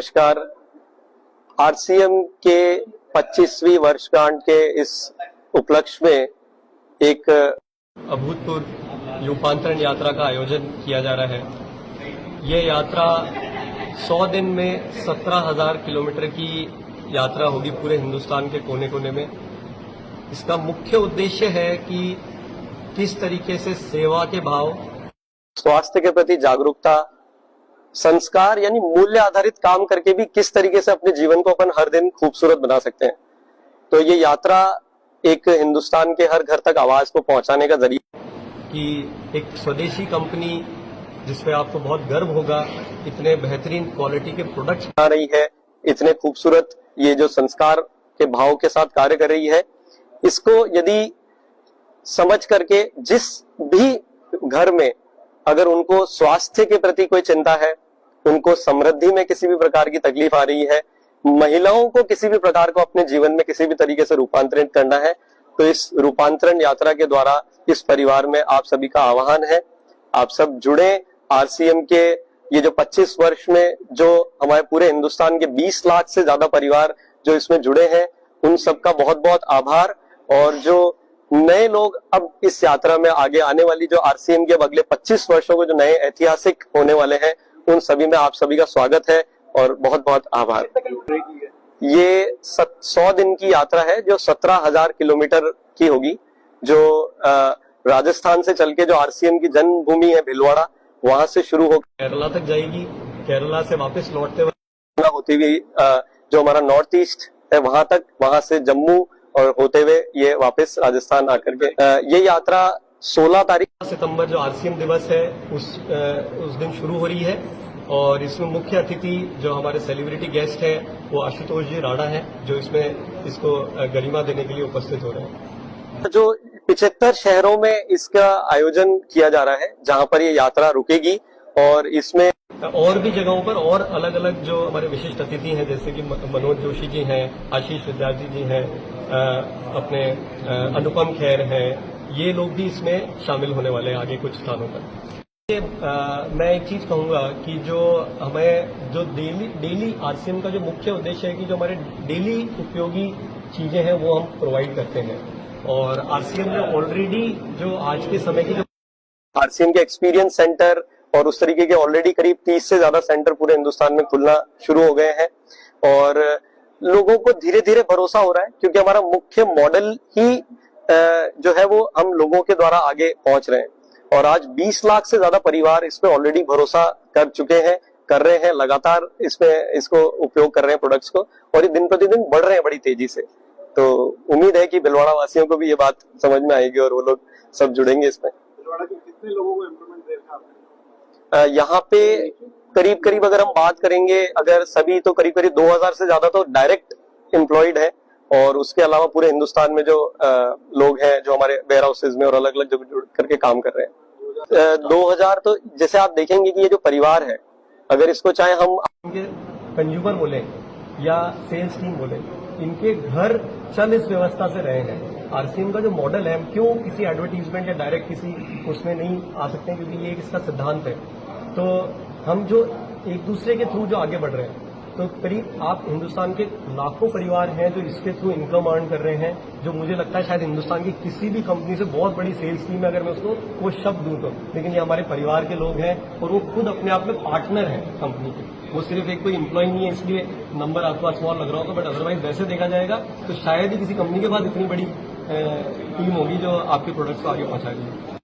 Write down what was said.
नमस्कार। आरसीएम के 25वीं वर्षगांठ के इस उपलक्ष्य में एक अभूतपूर्व रूपांतरण यात्रा का आयोजन किया जा रहा है। ये यात्रा 100 दिन में 17,000 किलोमीटर की यात्रा होगी पूरे हिंदुस्तान के कोने कोने में। इसका मुख्य उद्देश्य है कि किस तरीके से सेवा के भाव, स्वास्थ्य के प्रति जागरूकता, संस्कार यानी मूल्य आधारित काम करके भी किस तरीके से अपने जीवन को अपन हर दिन खूबसूरत बना सकते हैं। तो ये यात्रा एक हिंदुस्तान के हर घर तक आवाज को पहुंचाने का जरिया कि एक स्वदेशी कंपनी जिसपे आपको बहुत गर्व होगा, इतने बेहतरीन क्वालिटी के प्रोडक्ट्स बना रही है, इतने खूबसूरत ये जो संस्कार के भाव के साथ कार्य कर रही है, इसको यदि समझ करके जिस भी घर में अगर उनको स्वास्थ्य के प्रति कोई चिंता है, उनको समृद्धि में किसी भी प्रकार की तकलीफ आ रही है, महिलाओं को किसी भी प्रकार को अपने जीवन में किसी भी तरीके से रूपांतरित करना है, तो इस रूपांतरण यात्रा के द्वारा इस परिवार में आप सभी का आह्वान है, आप सब जुड़े। आरसीएम के ये जो 25 वर्ष में जो हमारे पूरे हिंदुस्तान के 20 लाख से ज्यादा परिवार जो इसमें जुड़े हैं, उन सबका बहुत बहुत आभार। और जो नए लोग अब इस यात्रा में आगे आने वाली जो आरसीएम के अगले 25 वर्षों को जो नए ऐतिहासिक होने वाले हैं, उन सभी में आप सभी का स्वागत है और बहुत बहुत आभार। ये 100 दिन की यात्रा है जो 17,000 किलोमीटर की होगी, जो राजस्थान से चल के जो आरसीएम की जन्मभूमि है भिलवाड़ा, वहां से शुरू होकर केरला तक जाएगी। केरला से वापस लौटते होती हुई जो हमारा नॉर्थ ईस्ट है वहां तक, वहां से जम्मू और होते हुए ये वापस राजस्थान आकर के ये यात्रा 16 तारीख सितंबर जो आरसीएम दिवस है उस दिन शुरू हो रही है। और इसमें मुख्य अतिथि जो हमारे सेलिब्रिटी गेस्ट है वो आशुतोष जी राणा है, जो इसमें इसको गरिमा देने के लिए उपस्थित हो रहे हैं। जो 75 शहरों में इसका आयोजन किया जा रहा है, जहां पर ये यात्रा रुकेगी और इसमें और भी जगहों पर और अलग अलग जो हमारे विशिष्ट अतिथि हैं, जैसे कि मनोज जोशी जी हैं, आशीष विद्यार्थी जी हैं, अपने अनुपम खेर हैं, ये लोग भी इसमें शामिल होने वाले हैं आगे कुछ स्थानों पर। मैं एक चीज कहूंगा कि जो हमें जो डेली आरसीएम का जो मुख्य उद्देश्य है कि जो हमारे डेली उपयोगी चीजें हैं वो हम प्रोवाइड करते हैं। और आरसीएम ने ऑलरेडी जो आज के समय की जो आरसीएम के एक्सपीरियंस सेंटर और उस तरीके के ऑलरेडी करीब 30 से ज्यादा सेंटर पूरे हिंदुस्तान में खुलना शुरू हो गए हैं और लोगों को धीरे धीरे भरोसा हो रहा है, क्योंकि हमारा मुख्य मॉडल ही जो है वो हम लोगों के द्वारा आगे पहुंच रहे हैं। और आज 20 लाख से ज्यादा परिवार इस पे ऑलरेडी भरोसा कर चुके हैं, कर रहे हैं, लगातार इसको उपयोग कर रहे हैं प्रोडक्ट्स को, और ये दिन प्रतिदिन बढ़ रहे हैं बड़ी तेजी से। तो उम्मीद है कि भिलवाड़ा वासियों को भी ये बात समझ में आएगी और वो लोग सब जुड़ेंगे इसमें। भिलवाड़ा के कितने लोगों को इम्प्लीमेंट देखा? यहाँ पे करीब अगर हम बात करेंगे, अगर सभी तो करीब 2000 से ज्यादा तो डायरेक्ट एम्प्लॉयड है, और उसके अलावा पूरे हिंदुस्तान में जो लोग हैं जो हमारे वेयर हाउसेज में और अलग अलग जगह जुड़ करके काम कर रहे हैं। 2000 तो जैसे आप देखेंगे कि ये जो परिवार है, अगर इसको चाहे हम कंज्यूमर बोले या सेल्स टीम बोले, इनके घर चल इस व्यवस्था से रहे हैं। आरसीएम का जो मॉडल है, हम क्यों किसी एडवर्टीजमेंट या डायरेक्ट किसी उसमें नहीं आ सकते हैं, क्योंकि ये इसका सिद्धांत है। तो हम जो एक दूसरे के थ्रू जो आगे बढ़ रहे हैं, तो करीब आप हिंदुस्तान के लाखों परिवार हैं जो इसके थ्रू इनकम अर्न कर रहे हैं, जो मुझे लगता है शायद हिंदुस्तान की किसी भी कंपनी से बहुत बड़ी सेल्स टीम है अगर मैं उसको वो शब्द दूं तो। लेकिन ये हमारे परिवार के लोग हैं और वो खुद अपने आप में पार्टनर हैं कंपनी के, वो सिर्फ एक कोई एम्प्लॉय नहीं है, इसलिए नंबर आपको आज स्मॉल लग रहा होगा, बट अदरवाइज वैसे देखा जाएगा तो शायद ही किसी कंपनी के पास इतनी बड़ी टीम होगी जो आपके प्रोडक्ट्स को आगे पहुंचा रही है।